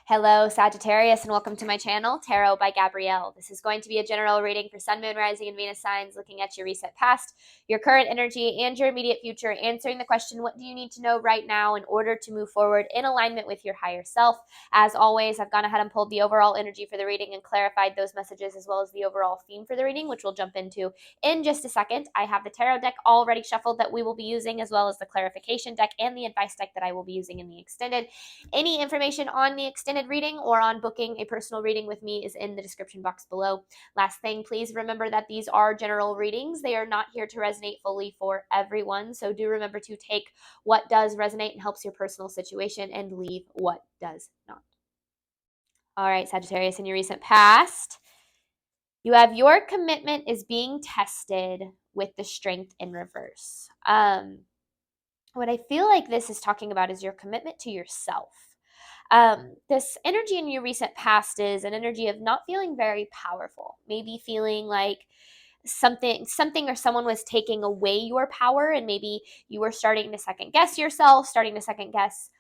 Hello, Sagittarius, and welcome to my channel, Tarot by Gabrielle. This is going to be a general reading for Sun, Moon, Rising, and Venus signs, looking at your recent past, your current energy, and your immediate future, answering the question, what do you need to know right now in order to move forward in alignment with your higher self? As always, I've gone ahead and pulled the overall energy for the reading and clarified those messages as well as the overall theme for the reading, which we'll jump into in just a second. I have the tarot deck already shuffled that we will be using, as well as the clarification deck and the advice deck that I will be using in the extended. Any information on the extended reading or on booking a personal reading with me is in the description box below. Last thing, please remember that these are general readings. They are not here to resonate fully for everyone. So do remember to take what does resonate and helps your personal situation and leave what does not. All right, Sagittarius, in your recent past, you have your commitment is being tested with the strength in reverse. What I feel like this is talking about is your commitment to yourself. This energy in your recent past is an energy of not feeling very powerful, maybe feeling like something or someone was taking away your power, and maybe you were starting to second guess yourself, starting to second guess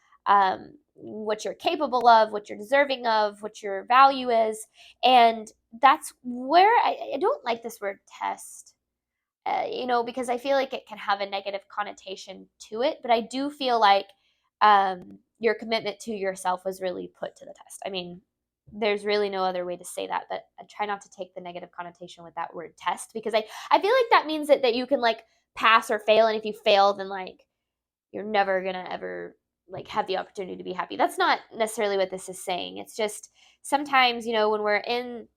what you're capable of, what you're deserving of, what your value is. And that's where I don't like this word test. Because I feel like it can have a negative connotation to it, but I do feel like your commitment to yourself was really put to the test. I mean, there's really no other way to say that, but I try not to take the negative connotation with that word test, because I feel like that means that you can like pass or fail, and if you fail, then like you're never gonna ever like have the opportunity to be happy. That's not necessarily what this is saying. It's just sometimes, when we're in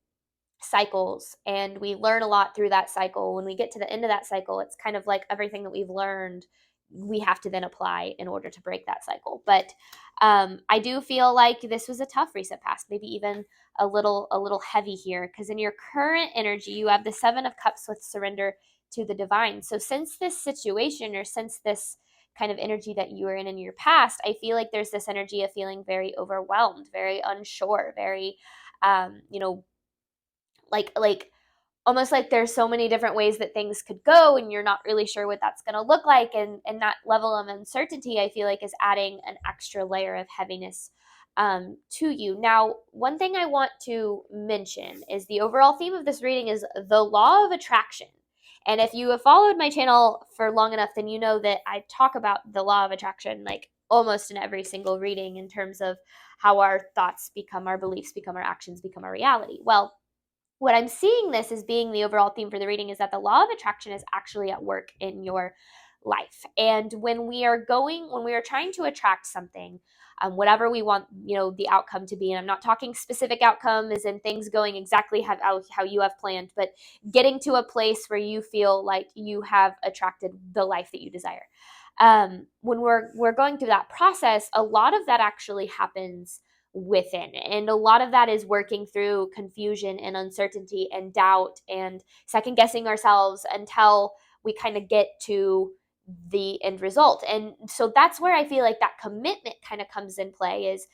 cycles and we learn a lot through that cycle, when we get to the end of that cycle, it's kind of like everything that we've learned we have to then apply in order to break that cycle. But I do feel like this was a tough recent past, maybe even a little heavy here, because in your current energy you have the Seven of Cups with surrender to the divine. So since this situation, or since this kind of energy that you were in your past, I feel like there's this energy of feeling very overwhelmed, very unsure, very like almost like there's so many different ways that things could go, and you're not really sure what that's going to look like. And that level of uncertainty, I feel like, is adding an extra layer of heaviness to you. Now, one thing I want to mention is the overall theme of this reading is the law of attraction. And if you have followed my channel for long enough, then you know that I talk about the law of attraction like almost in every single reading, in terms of how our thoughts become our beliefs, become our actions, become our reality. Well, what I'm seeing this as being the overall theme for the reading is that the law of attraction is actually at work in your life. And when we are trying to attract something, whatever we want, the outcome to be, and I'm not talking specific outcome as in things going exactly how you have planned, but getting to a place where you feel like you have attracted the life that you desire. When we're going through that process, a lot of that actually happens within, and a lot of that is working through confusion and uncertainty and doubt and second guessing ourselves until we kind of get to the end result. And so that's where I feel like that commitment kind of comes in play, is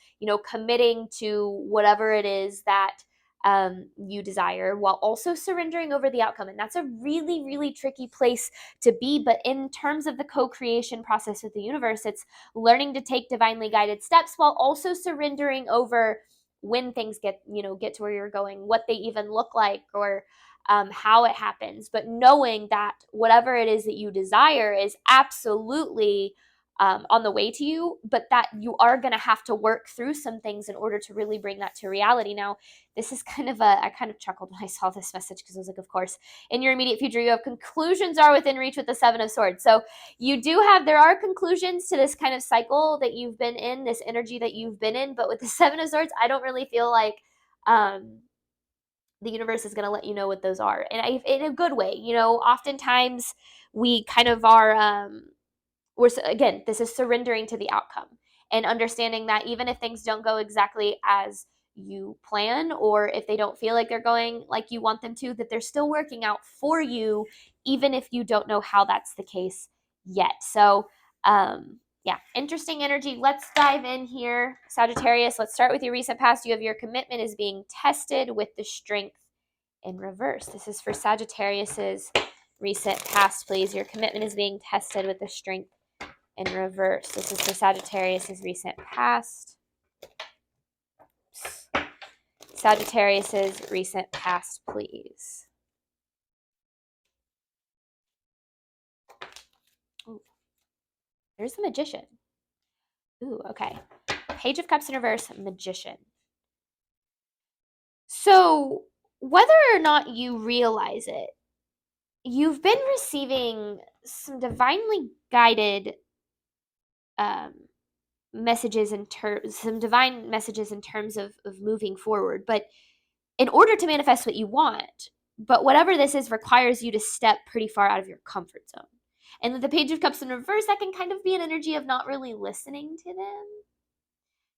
committing to whatever it is that you desire, while also surrendering over the outcome. And that's a really, really tricky place to be. But in terms of the co-creation process with the universe, it's learning to take divinely guided steps while also surrendering over when things get to where you're going, what they even look like, or how it happens. But knowing that whatever it is that you desire is absolutely on the way to you, but that you are going to have to work through some things in order to really bring that to reality. Now, this is I kind of chuckled when I saw this message, because I was like, of course, in your immediate future, you have conclusions are within reach with the Seven of Swords. So there are conclusions to this kind of cycle that you've been in, this energy that you've been in. But with the Seven of Swords, I don't really feel like the universe is going to let you know what those are. And in a good way, oftentimes we kind of are, again, this is surrendering to the outcome and understanding that even if things don't go exactly as you plan, or if they don't feel like they're going like you want them to, that they're still working out for you, even if you don't know how that's the case yet. So, yeah, interesting energy. Let's dive in here, Sagittarius. Let's start with your recent past. You have your commitment is being tested with the strength in reverse. This is for Sagittarius's recent past, please. Your commitment is being tested with the strength in reverse. This is for Sagittarius's recent past. Sagittarius's recent past, please. Ooh, there's the Magician. Ooh, okay. Page of Cups in reverse, Magician. So, whether or not you realize it, you've been receiving some divinely guided messages in terms, some divine messages in terms of moving forward. But in order to manifest what you want, but whatever this is requires you to step pretty far out of your comfort zone. And the Page of Cups in reverse, that can kind of be an energy of not really listening to them,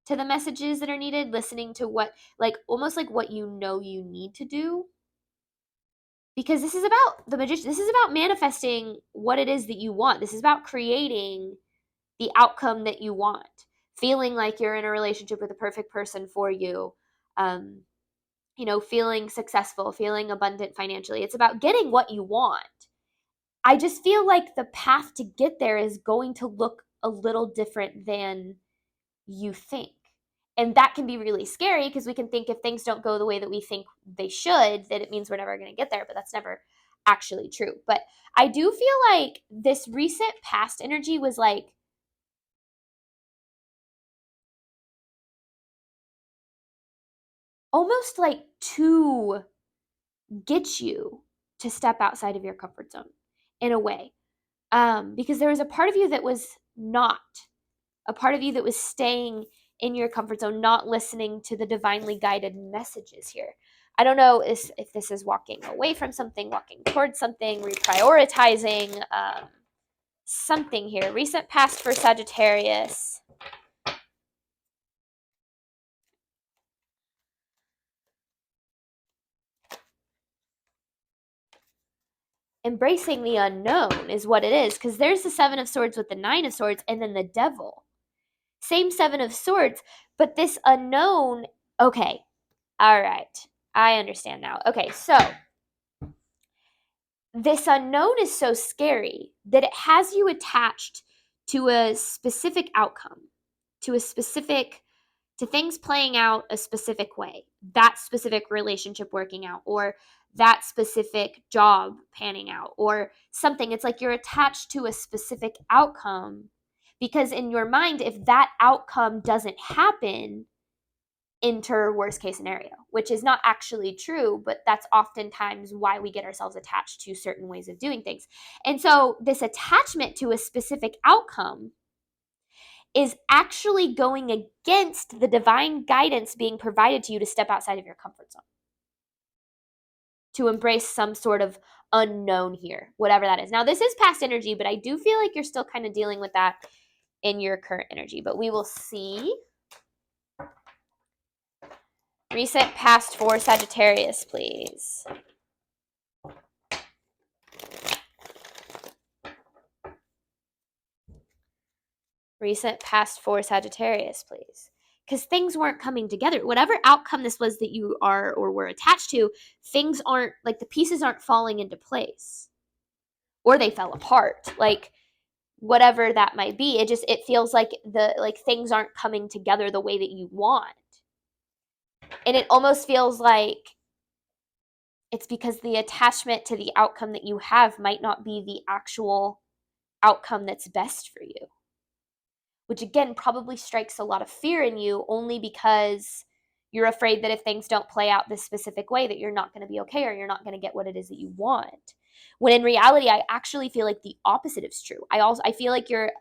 to the messages that are needed, listening to what, like, almost like what you know you need to do. Because this is about the Magician. This is about manifesting what it is that you want. This is about creating the outcome that you want, feeling like you're in a relationship with the perfect person for you, feeling successful, feeling abundant financially. It's about getting what you want. I just feel like the path to get there is going to look a little different than you think. And that can be really scary because we can think if things don't go the way that we think they should, that it means we're never going to get there, but that's never actually true. But I do feel like this recent past energy was like, almost like to get you to step outside of your comfort zone in a way. Because there was a part of you that was not, a part of you that was staying in your comfort zone, not listening to the divinely guided messages here. I don't know if this is walking away from something, walking towards something, reprioritizing something here. Recent past for Sagittarius. Embracing the unknown is what it is, because there's the Seven of Swords with the Nine of Swords and then the Devil. Same Seven of Swords, but this unknown, okay, all right, I understand now. Okay, so this unknown is so scary that it has you attached to a specific outcome, to things playing out a specific way, that specific relationship working out, or that specific job panning out, or something. It's like you're attached to a specific outcome because in your mind, if that outcome doesn't happen, enter worst case scenario, which is not actually true, but that's oftentimes why we get ourselves attached to certain ways of doing things. And so this attachment to a specific outcome is actually going against the divine guidance being provided to you to step outside of your comfort zone, to embrace some sort of unknown here, whatever that is. Now, this is past energy, but I do feel like you're still kind of dealing with that in your current energy, but we will see. Recent past for Sagittarius, please. Recent past for Sagittarius, please. Because things weren't coming together. Whatever outcome this was that you are or were attached to, things aren't, like, the pieces aren't falling into place. Or they fell apart. Like, whatever that might be, it feels like things aren't coming together the way that you want. And it almost feels like it's because the attachment to the outcome that you have might not be the actual outcome that's best for you. Which again probably strikes a lot of fear in you, only because you're afraid that if things don't play out this specific way, that you're not going to be okay, or you're not going to get what it is that you want. When in reality, I actually feel like the opposite is true. I feel like you're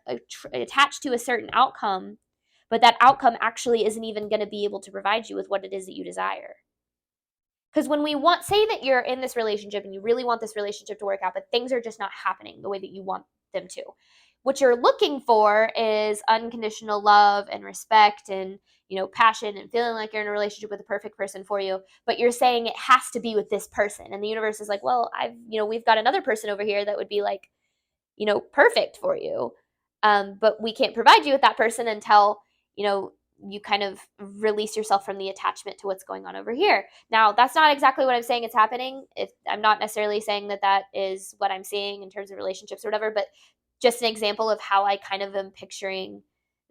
attached to a certain outcome, but that outcome actually isn't even going to be able to provide you with what it is that you desire. Because when we say that you're in this relationship and you really want this relationship to work out, but things are just not happening the way that you want them to. What you're looking for is unconditional love and respect and, passion and feeling like you're in a relationship with the perfect person for you. But you're saying it has to be with this person. And the universe is like, well, we've got another person over here that would be like, perfect for you. But we can't provide you with that person until, you kind of release yourself from the attachment to what's going on over here. Now, that's not exactly what I'm saying it's happening. I'm not necessarily saying that is what I'm seeing in terms of relationships or whatever, but just an example of how I kind of am picturing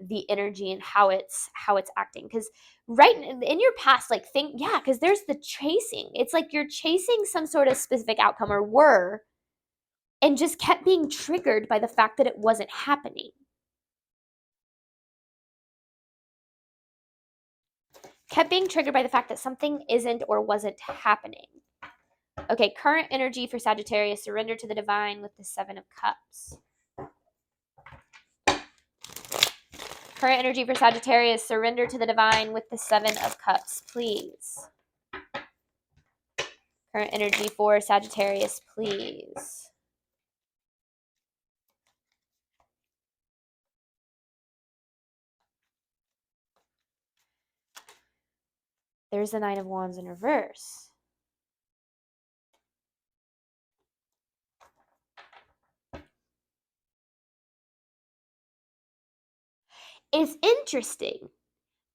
the energy and how it's acting. Because right in your past, like think, yeah, because there's the chasing. It's like you're chasing some sort of specific outcome, or were, and just kept being triggered by the fact that it wasn't happening. Kept being triggered by the fact that something isn't or wasn't happening. Okay, current energy for Sagittarius, surrender to the divine with the Seven of Cups. Current energy for Sagittarius, surrender to the divine with the Seven of Cups, please. Current energy for Sagittarius, please. There's the Nine of Wands in reverse. It's interesting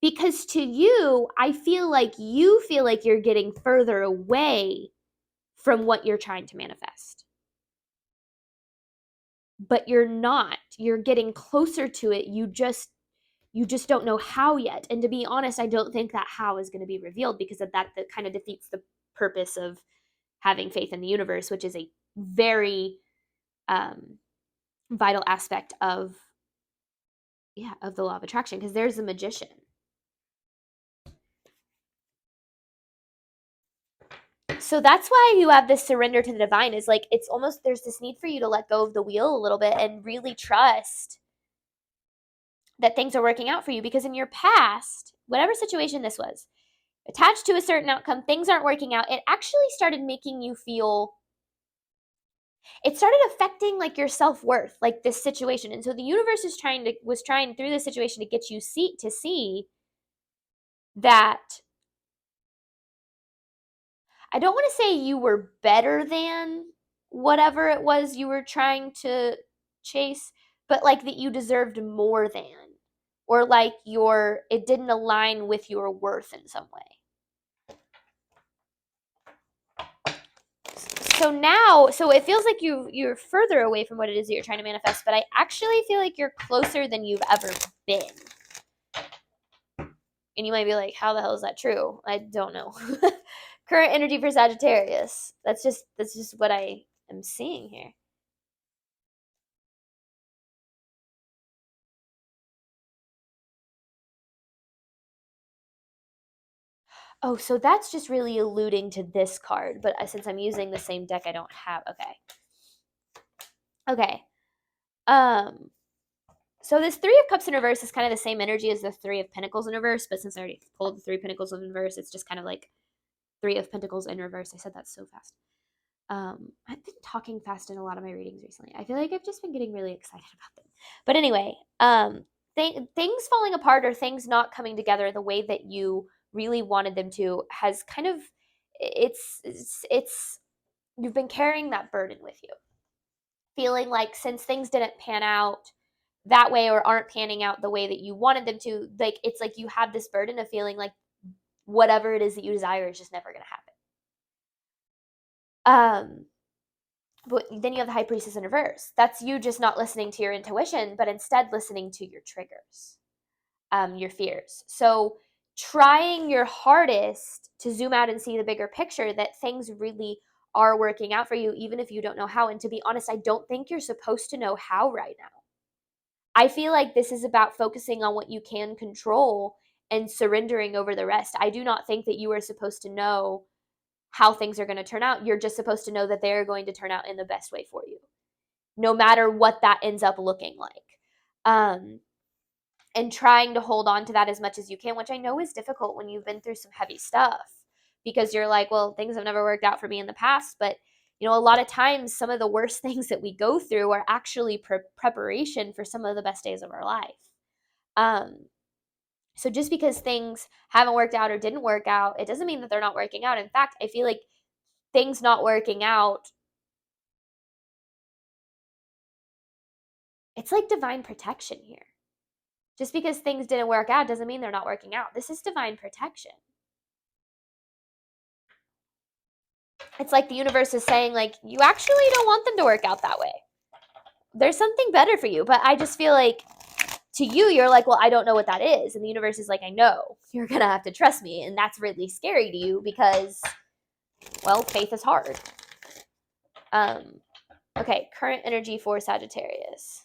because to you, I feel like you're getting further away from what you're trying to manifest. But you're not. You're getting closer to it. You just don't know how yet. And to be honest, I don't think that how is going to be revealed, because of that kind of defeats the purpose of having faith in the universe, which is a very vital aspect of the law of attraction, because there's a magician. So that's why you have this surrender to the divine, is like, it's almost, there's this need for you to let go of the wheel a little bit and really trust that things are working out for you. Because in your past, whatever situation this was, attached to a certain outcome, things aren't working out, it actually started making you feel, it started affecting like your self-worth, like this situation. And so the universe was trying through this situation to get you to see that, I don't want to say you were better than whatever it was you were trying to chase, but like that you deserved more than, or like it didn't align with your worth in some way. So it feels like you're further away from what it is that you're trying to manifest, but I actually feel like you're closer than you've ever been. And you might be like, how the hell is that true? I don't know. Current energy for Sagittarius. That's just what I am seeing here. Oh, so that's just really alluding to this card, but since I'm using the same deck, I don't have, okay. So this Three of Cups in reverse is kind of the same energy as the Three of Pentacles in reverse, but since I already pulled the Three of Pentacles in reverse, it's just kind of like Three of Pentacles in reverse. I said that so fast. I've been talking fast in a lot of my readings recently. I feel like I've just been getting really excited about them. But anyway, things falling apart or things not coming together the way that you really wanted them to has kind of, it's you've been carrying that burden with you, feeling like since things didn't pan out that way or aren't panning out the way that you wanted them to, like it's like you have this burden of feeling like whatever it is that you desire is just never going to happen. But then you have the High Priestess in reverse. That's you just not listening to your intuition, but instead listening to your triggers, your fears. So trying your hardest to zoom out and see the bigger picture, that things really are working out for you, even if you don't know how. And to be honest, I don't think you're supposed to know how right now. I feel like this is about focusing on what you can control and surrendering over the rest. I do not think that you are supposed to know how things are going to turn out. You're just supposed to know that they're going to turn out in the best way for you, no matter what that ends up looking like. And trying to hold on to that as much as you can, which I know is difficult when you've been through some heavy stuff, because you're like, well, things have never worked out for me in the past. But, a lot of times some of the worst things that we go through are actually preparation for some of the best days of our life. So just because things haven't worked out or didn't work out, it doesn't mean that they're not working out. In fact, I feel like things not working out, it's like divine protection here. Just because things didn't work out doesn't mean they're not working out. This is divine protection. It's like the universe is saying, like, you actually don't want them to work out that way. There's something better for you. But I just feel like to you, you're like, well, I don't know what that is. And the universe is like, I know. You're going to have to trust me. And that's really scary to you because, well, faith is hard. Okay, current energy for Sagittarius.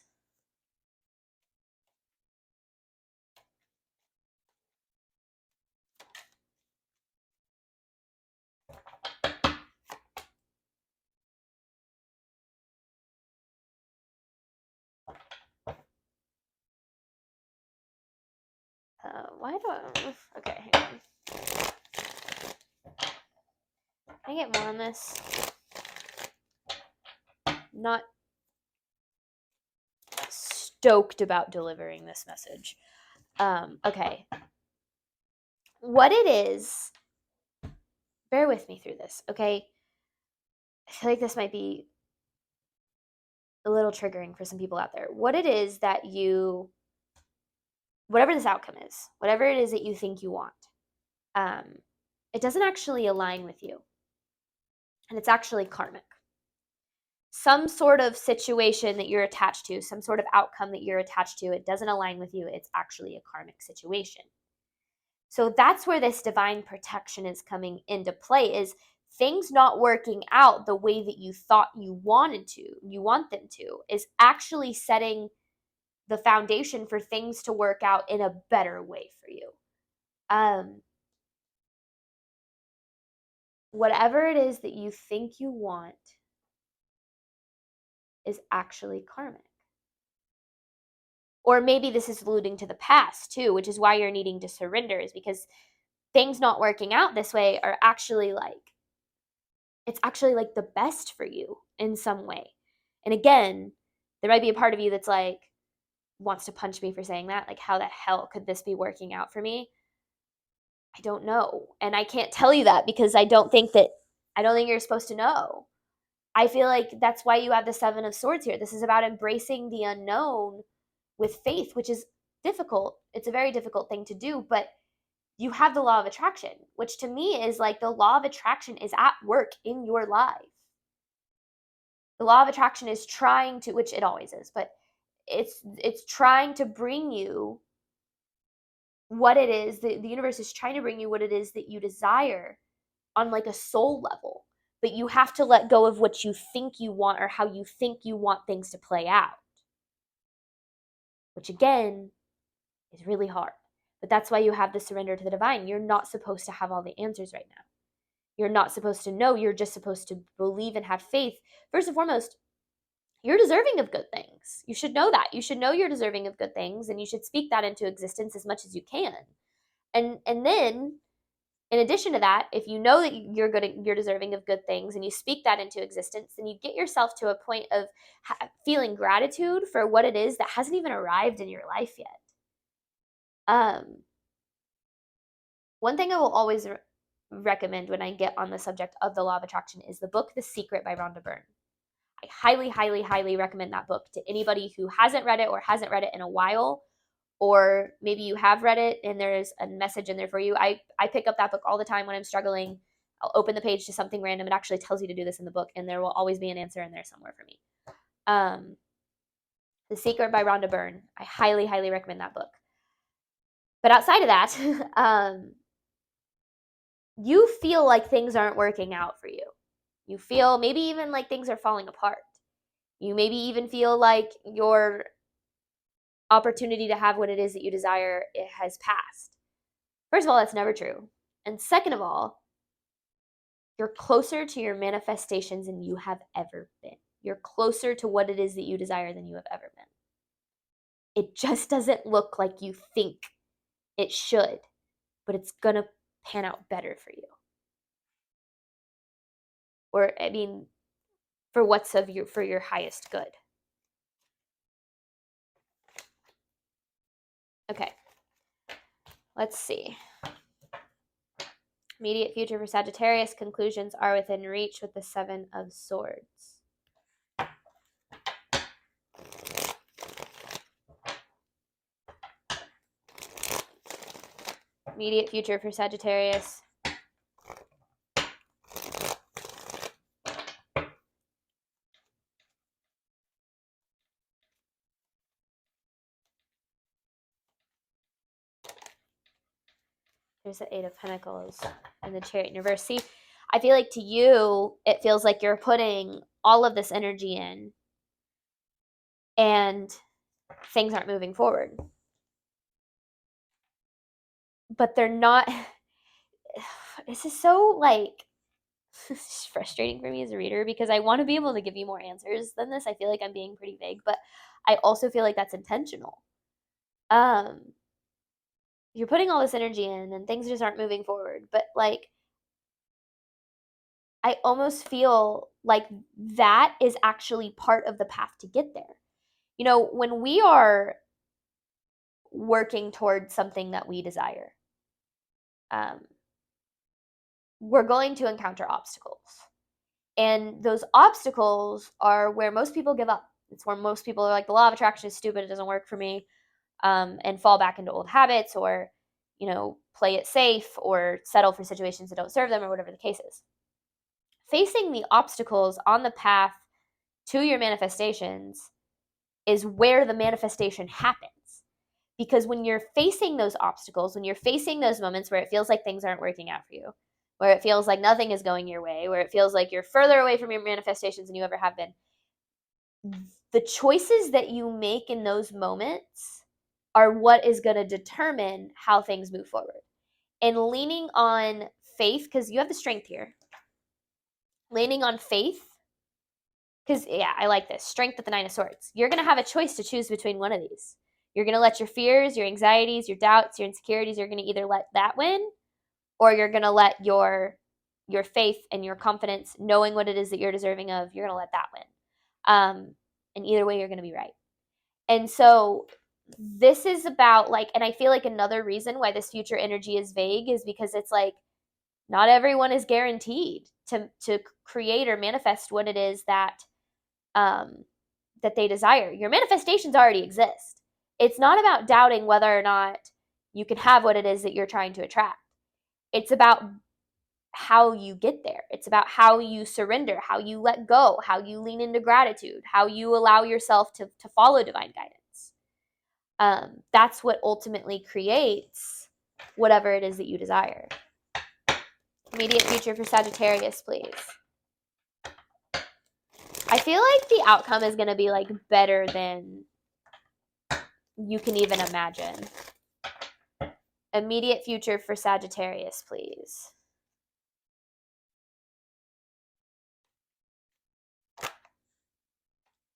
Why do I... Okay, hang on. Can I get more on this? Not stoked about delivering this message. Okay. What it is, bear with me through this, okay? I feel like this might be a little triggering for some people out there. What it is that you, whatever this outcome is, whatever it is that you think you want, it doesn't actually align with you. And it's actually karmic. Some sort of situation that you're attached to, some sort of outcome that you're attached to, it doesn't align with you. It's actually a karmic situation. So that's where this divine protection is coming into play, is things not working out the way that you thought you want them to, is actually setting the foundation for things to work out in a better way for you. Whatever it is that you think you want is actually karmic. Or maybe this is alluding to the past too, which is why you're needing to surrender, is because things not working out this way are actually like, it's actually like the best for you in some way. And again, there might be a part of you that's like, wants to punch me for saying that. Like, how the hell could this be working out for me? I don't know. And I can't tell you that because I don't think you're supposed to know. I feel like that's why you have the Seven of Swords here. This is about embracing the unknown with faith, which is difficult. It's a very difficult thing to do, but you have the law of attraction, which to me is like the law of attraction is at work in your life. The law of attraction is trying to, which it always is, but it's trying to bring you what it is. The universe is trying to bring you what it is that you desire on like a soul level. But you have to let go of what you think you want or how you think you want things to play out. Which again is really hard. But that's why you have the surrender to the divine. You're not supposed to have all the answers right now. You're not supposed to know. You're just supposed to believe and have faith. First and foremost, you're deserving of good things. You should know that. You should know you're deserving of good things, and you should speak that into existence as much as you can. And then, in addition to that, if you know that you're deserving of good things, and you speak that into existence, then you get yourself to a point of feeling gratitude for what it is that hasn't even arrived in your life yet. One thing I will always recommend when I get on the subject of the law of attraction is the book The Secret by Rhonda Byrne. I highly, highly, highly recommend that book to anybody who hasn't read it or hasn't read it in a while, or maybe you have read it and there's a message in there for you. I pick up that book all the time when I'm struggling. I'll open the page to something random. It actually tells you to do this in the book, and there will always be an answer in there somewhere for me. The Secret by Rhonda Byrne. I highly, highly recommend that book. But outside of that, you feel like things aren't working out for you. You feel maybe even like things are falling apart. You maybe even feel like your opportunity to have what it is that you desire, it has passed. First of all, that's never true. And second of all, you're closer to your manifestations than you have ever been. You're closer to what it is that you desire than you have ever been. It just doesn't look like you think it should, but it's going to pan out better for you. Or, I mean, for what's for your highest good. Okay. Let's see. Immediate future for Sagittarius. Conclusions are within reach with the Seven of Swords. Immediate future for Sagittarius. There's the Eight of Pentacles and the Chariot in reverse. See, I feel like to you, it feels like you're putting all of this energy in and things aren't moving forward. But they're not. This is so like, it's frustrating for me as a reader because I want to be able to give you more answers than this. I feel like I'm being pretty vague, but I also feel like that's intentional. You're putting all this energy in and things just aren't moving forward. But like, I almost feel like that is actually part of the path to get there. You know, when we are working towards something that we desire, we're going to encounter obstacles. And those obstacles are where most people give up. It's where most people are like, the law of attraction is stupid, it doesn't work for me, and fall back into old habits, or, you know, play it safe, or settle for situations that don't serve them, or whatever the case is. Facing the obstacles on the path to your manifestations is where the manifestation happens. Because when you're facing those obstacles, when you're facing those moments where it feels like things aren't working out for you, where it feels like nothing is going your way, where it feels like you're further away from your manifestations than you ever have been, the choices that you make in those moments are what is going to determine how things move forward. And leaning on faith, because you have the strength here, leaning on faith, because, yeah, I like this, strength at the Nine of Swords. You're going to have a choice to choose between one of these. You're going to let your fears, your anxieties, your doubts, your insecurities, you're going to either let that win, or you're going to let your faith and your confidence, knowing what it is that you're deserving of, you're going to let that win. And either way, you're going to be right. And so this is about like, and I feel like another reason why this future energy is vague is because it's like, not everyone is guaranteed to create or manifest what it is that that they desire. Your manifestations already exist. It's not about doubting whether or not you can have what it is that you're trying to attract. It's about how you get there. It's about how you surrender, how you let go, how you lean into gratitude, how you allow yourself to follow divine guidance. That's what ultimately creates whatever it is that you desire. Immediate future for Sagittarius, please. I feel like the outcome is going to be like better than you can even imagine. Immediate future for Sagittarius, please.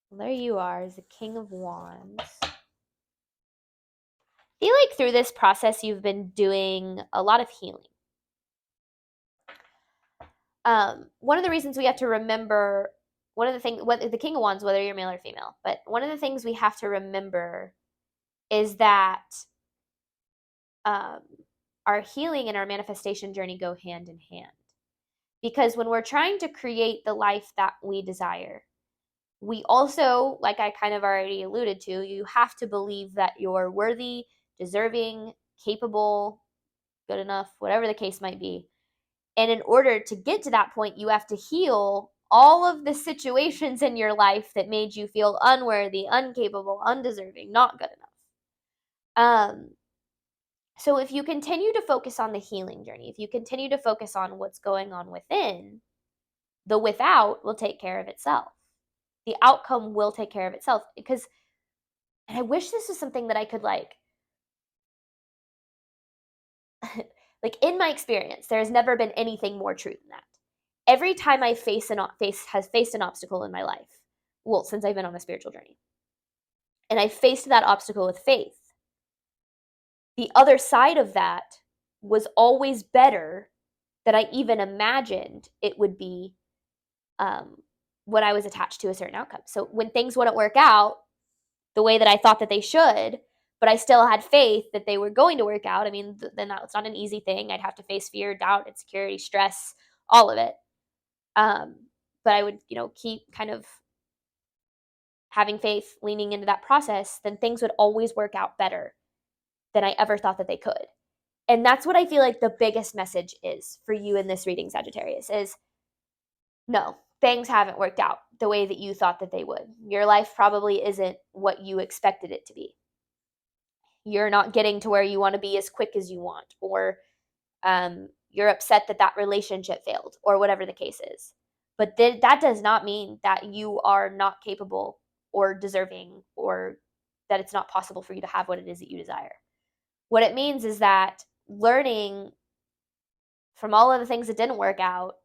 Well, there you are, as the King of Wands. I feel like through this process you've been doing a lot of healing. One of the reasons we have to remember, one of the things, the King of Wands, whether you're male or female, but one of the things we have to remember is that our healing and our manifestation journey go hand in hand. Because when we're trying to create the life that we desire, we also, like I kind of already alluded to, you have to believe that you're worthy, deserving, capable, good enough, whatever the case might be. And in order to get to that point, you have to heal all of the situations in your life that made you feel unworthy, incapable, undeserving, not good enough. So if you continue to focus on the healing journey, if you continue to focus on what's going on within, the without will take care of itself. The outcome will take care of itself. Because, and I wish this was something that I could like in my experience, there has never been anything more true than that. Every time I faced an obstacle in my life, well, since I've been on a spiritual journey, and I faced that obstacle with faith, the other side of that was always better than I even imagined it would be when I was attached to a certain outcome. So when things wouldn't work out the way that I thought that they should, but I still had faith that they were going to work out. I mean, then it's not an easy thing. I'd have to face fear, doubt, insecurity, stress, all of it. But I would, keep kind of having faith, leaning into that process, then things would always work out better than I ever thought that they could. And that's what I feel like the biggest message is for you in this reading, Sagittarius, is no, things haven't worked out the way that you thought that they would. Your life probably isn't what you expected it to be. You're not getting to where you want to be as quick as you want, or You're upset that that relationship failed or whatever the case is. But that does not mean that you are not capable or deserving or that it's not possible for you to have what it is that you desire. What it means is that learning from all of the things that didn't work out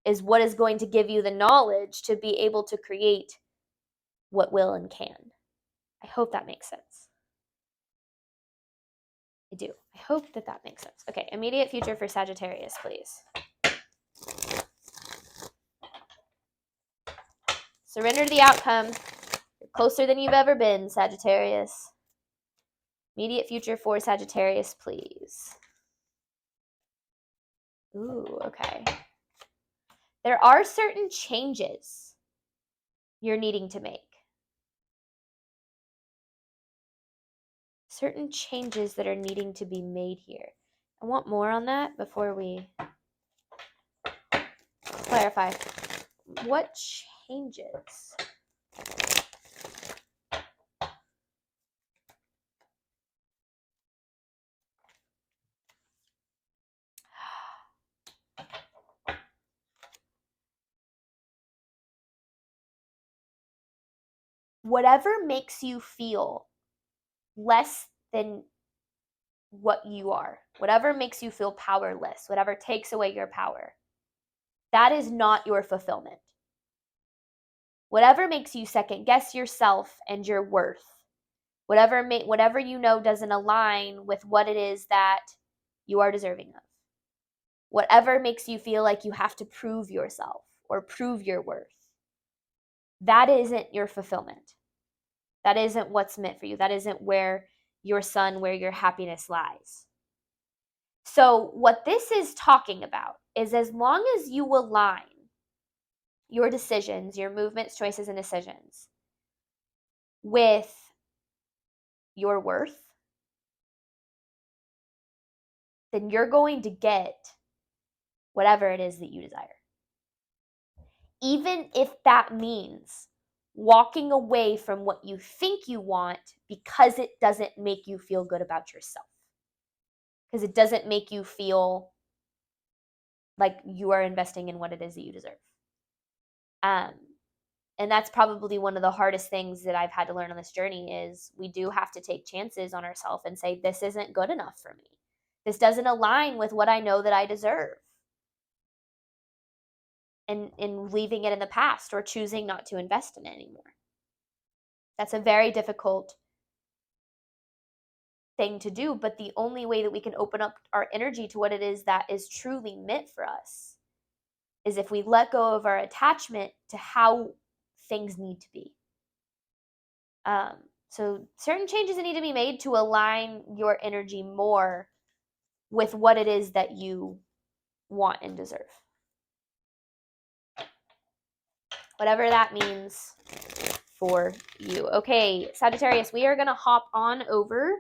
is what is going to give you the knowledge to be able to create what will and can. I hope that makes sense. I do. I hope that that makes sense. Okay, immediate future for Sagittarius, please. Surrender to the outcome. You're closer than you've ever been, Sagittarius. Immediate future for Sagittarius, please. Ooh, okay. There are certain changes you're needing to make. Certain changes that are needing to be made here. I want more on that before we clarify. What changes? Whatever makes you feel less than what you are, whatever makes you feel powerless, whatever takes away your power, that is not your fulfillment. Whatever makes you second guess yourself and your worth, whatever you know doesn't align with what it is that you are deserving of, whatever makes you feel like you have to prove yourself or prove your worth, that isn't your fulfillment. That isn't what's meant for you. That isn't where your sun, where your happiness lies. So what this is talking about is as long as you align your decisions, your movements, choices, and decisions with your worth, then you're going to get whatever it is that you desire. Even if that means walking away from what you think you want because it doesn't make you feel good about yourself. Because it doesn't make you feel like you are investing in what it is that you deserve. And that's probably one of the hardest things that I've had to learn on this journey is we do have to take chances on ourselves and say, this isn't good enough for me. This doesn't align with what I know that I deserve. And in leaving it in the past or choosing not to invest in it anymore. That's a very difficult thing to do, but the only way that we can open up our energy to what it is that is truly meant for us is if we let go of our attachment to how things need to be. So certain changes that need to be made to align your energy more with what it is that you want and deserve. Whatever that means for you. Okay, Sagittarius, we are going to hop on over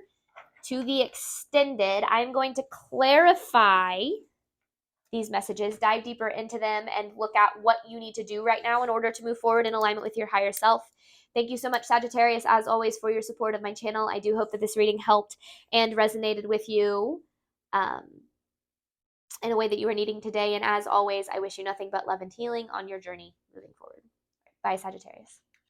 to the extended. I'm going to clarify these messages, dive deeper into them, and look at what you need to do right now in order to move forward in alignment with your higher self. Thank you so much, Sagittarius, as always, for your support of my channel. I do hope that this reading helped and resonated with you in a way that you were needing today. And as always, I wish you nothing but love and healing on your journey moving forward. Bye, Sagittarius.